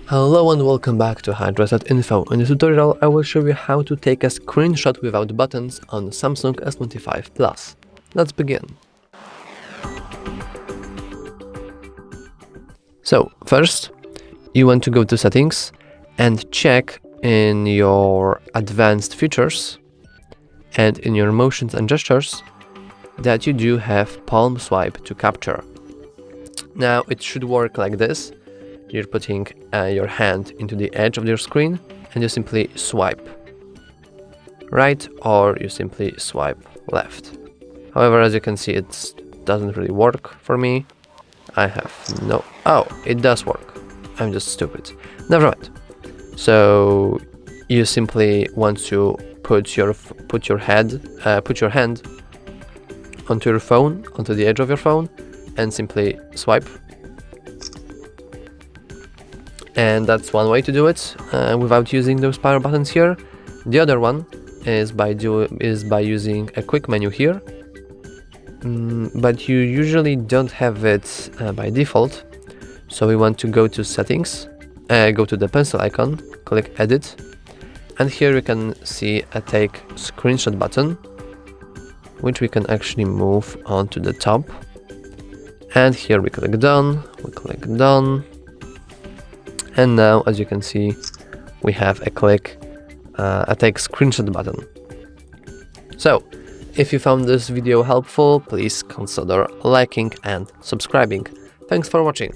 Hello and welcome back to HardReset.Info. In this tutorial I will show you how to take a screenshot without buttons on the Samsung S25 Plus. Let's begin. So first you want to go to settings and check in your advanced features and in your motions and gestures that you do have palm swipe to capture. Now it should work like this. You're putting your hand into the edge of your screen and you simply swipe right or you simply swipe left. However, as you can see, it doesn't really work for me. I have no... Oh, it does work. I'm just stupid. Never mind. So you simply want to put your hand onto your phone, onto the edge of your phone, and simply swipe. And that's one way to do it without using those power buttons here. The other one is by using a quick menu here, but you usually don't have it by default. So we want to go to settings, go to the pencil icon, click edit, and here we can see a take screenshot button, which we can actually move onto the top. And here we click done, and now, as you can see, we have a take screenshot button. So, if you found this video helpful, please consider liking and subscribing. Thanks for watching.